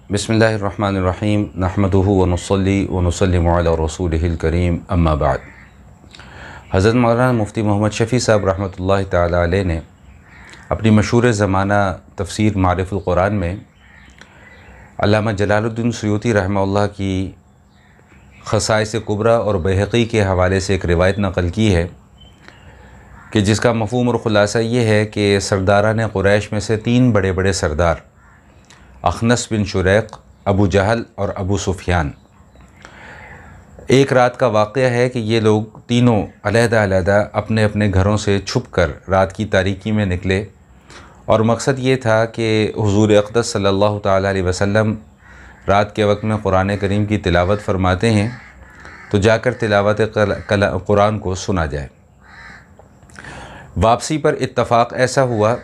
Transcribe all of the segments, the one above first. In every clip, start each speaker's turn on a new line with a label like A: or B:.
A: बिस्मिल्लाहिर्रहमानिर्रहीम नहमदुहु व नुसल्ली व नुसल्लिमु अला रसूलिहिल करीम अम्मा बाद। हज़रत मौलाना मुफ्ती मोहम्मद शफ़ी साहब रहमतुल्लाहि ताला अलैह ने अपनी मशहूर ज़माना तफ़सीर मारिफ़ुल कुरान में अल्लामा जलालुद्दीन सुयूती रहमतुल्लाह की ख़साइस कुबरा और बैहक़ी के हवाले से एक रिवायत नक़ल की है कि जिसका मफ़हूम और ख़ुलासा ये है कि सरदारान क़ुरैश में से तीन बड़े बड़े सरदार अख़नस बिन शुरैक, अबू जहल और अबू सुफ़ियान, एक रात का वाक़या है कि ये लोग तीनों अलहदा अपने अपने घरों से छुपकर रात की तारीकी में निकले और मकसद ये था कि हुज़ूर अक़दस सल्लल्लाहु ताला अलैहि वसल्लम रात के वक्त में कुरान करीम की तिलावत फरमाते हैं तो जाकर तिलावत कुरान को सुना जाए। वापसी पर इत्तफ़ाक़ ऐसा हुआ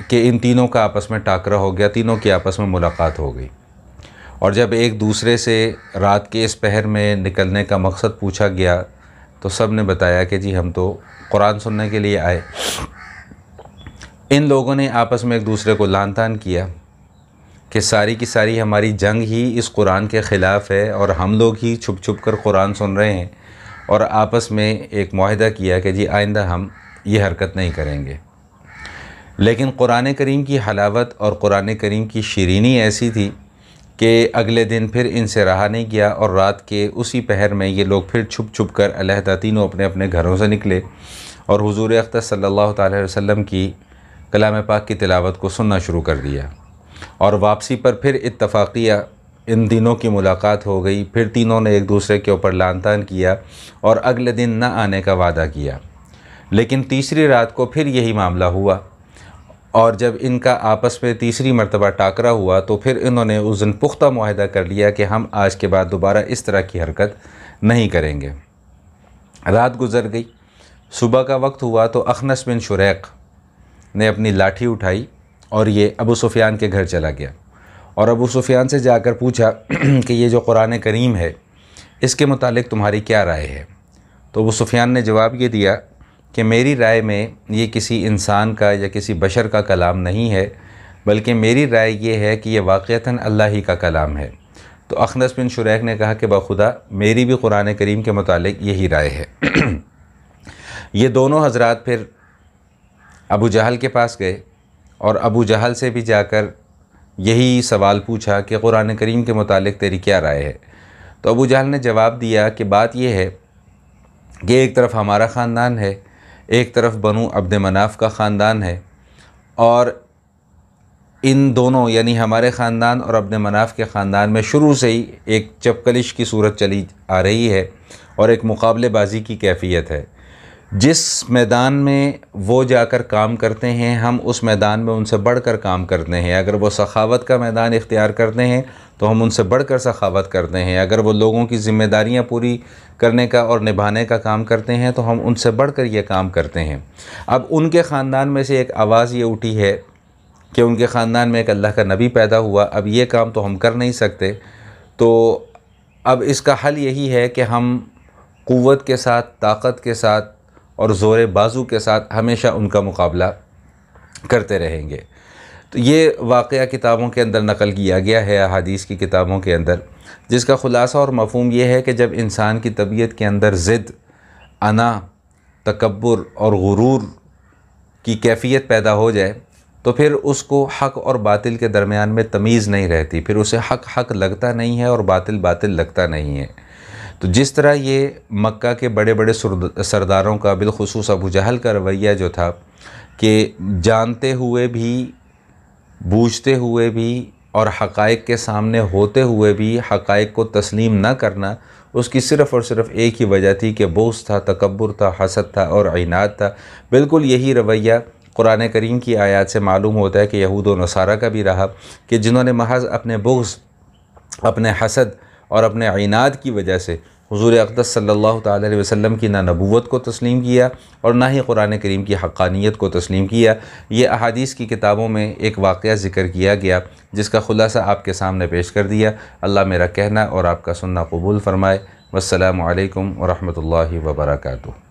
A: कि इन तीनों का आपस में टाकरा हो गया, तीनों की आपस में मुलाकात हो गई और जब एक दूसरे से रात के इस पहर में निकलने का मकसद पूछा गया तो सब ने बताया कि जी हम तो कुरान सुनने के लिए आए। इन लोगों ने आपस में एक दूसरे को लान तान किया कि सारी की सारी हमारी जंग ही इस कुरान के ख़िलाफ़ है और हम लोग ही छुप छुप कर कुरान सुन रहे हैं, और आपस में एक मुआहदा किया कि जी आइंदा हम ये हरकत नहीं करेंगे। लेकिन कुरान करीम की हलावत और कुरान करीम की शीरीनी ऐसी थी कि अगले दिन फिर इनसे रहा नहीं गया और रात के उसी पहर में ये लोग फिर छुप छुप कर अलहदा तीनों अपने अपने घरों से निकले और हुज़ूर अक़दस सल्लल्लाहु अलैहि वसल्लम की कलाम पाक की तिलावत को सुनना शुरू कर दिया। और वापसी पर फिर इत्तफ़ाक़िया इन तीनों की मुलाकात हो गई। फिर तीनों ने एक दूसरे के ऊपर लान तान किया और अगले दिन न आने का वादा किया। लेकिन तीसरी रात को फिर यही मामला हुआ और जब इनका आपस में तीसरी मरतबा टाकरा हुआ तो फिर इन्होंने उस दिन पुख्ता मुआहदा कर लिया कि हम आज के बाद दोबारा इस तरह की हरकत नहीं करेंगे। रात गुज़र गई, सुबह का वक्त हुआ तो अख़नस बिन शुरैक ने अपनी लाठी उठाई और ये अबू सुफ़ियान के घर चला गया और अबू सुफ़ियान से जाकर पूछा कि ये जो कुरान करीम है इसके मुतालिक तुम्हारी क्या राय है। तो अबू सुफ़ियान ने जवाब ये दिया कि मेरी राय में ये किसी इंसान का या किसी बशर का कलाम नहीं है, बल्कि मेरी राय ये है कि ये वाक़अतन अल्लाह ही का कलाम है। तो अख़नस बिन शुरैक ने कहा कि बखुदा मेरी भी कुरान करीम के मुतालिक यही राय है। ये दोनों हज़रात फिर अबू जहल के पास गए और अबू जहल से भी जाकर यही सवाल पूछा कि कुरान करीम के मुतालिक तेरी क्या राय है। तो अबू जहल ने जवाब दिया कि बात यह है कि एक तरफ हमारा ख़ानदान है, एक तरफ बनु अब्द मनाफ का ख़ानदान है और इन दोनों यानी हमारे ख़ानदान और अब्द मनाफ के ख़ानदान में शुरू से ही एक चपकलिश की सूरत चली आ रही है और एक मुकाबलेबाजी की कैफ़ियत है। जिस मैदान में वो जाकर काम करते हैं हम उस मैदान में उनसे बढ़कर काम करते हैं। अगर वो सखावत का मैदान इख्तियार करते हैं तो हम उनसे बढ़कर सखावत करते हैं। अगर वो लोगों की ज़िम्मेदारियां पूरी करने का और निभाने का काम करते हैं तो हम उनसे बढ़कर ये काम करते हैं। अब उनके ख़ानदान में से एक आवाज़ ये उठी है कि उनके ख़ानदान में एक अल्लाह का नबी पैदा हुआ, अब ये काम तो हम कर नहीं सकते, तो अब इसका हल यही है कि हम क़ुव्वत के साथ, ताकत के साथ और ज़ोर बाजू के साथ हमेशा उनका मुकाबला करते रहेंगे। तो ये वाक़या किताबों के अंदर नक़ल किया गया है, अहादीस की किताबों के अंदर, जिसका ख़ुलासा और मफ़हूम ये है कि जब इंसान की तबीयत के अंदर ज़िद, अना, तकब्बुर और गुरूर की कैफ़ियत पैदा हो जाए तो फिर उसको हक़ और बातिल के दरमियान में तमीज़ नहीं रहती, फिर उसे हक़ हक़ लगता नहीं है और बातिल बातिल लगता नहीं है। तो जिस तरह ये मक्का के बड़े बड़े सरदारों का, बिलखुसूस अबू जहल का रवैया जो था कि जानते हुए भी, बूझते हुए भी और हक़ाइक़ के सामने होते हुए भी हक़ाइक़ को तस्लीम न करना, उसकी सिर्फ़ और सिर्फ एक ही वजह थी कि बोझ था, तकब्बुर था, हसद था और इनाद था। बिल्कुल यही रवैया कुरान करीम की आयत से मालूम होता है कि यहूद व नसारा का भी रहा कि जिन्होंने महज़ अपने बोझ, अपने हसद और अपने इनाद की वजह से हुज़ूर अक़दस सल्लल्लाहु ताला अलैहि वसल्लम की ना नबूवत को तस्लीम किया और ना ही कुरान करीम की हक़ानियत को तस्लीम किया। ये अहादीस की किताबों में एक वाक़या ज़िक्र किया गया जिसका ख़ुलासा आपके सामने पेश कर दिया। अल्लाह मेरा कहना और आपका सुनना कबूल फ़रमाए। वस्सलामु अलैकुम व रहमतुल्लाहि व बरकातुहू।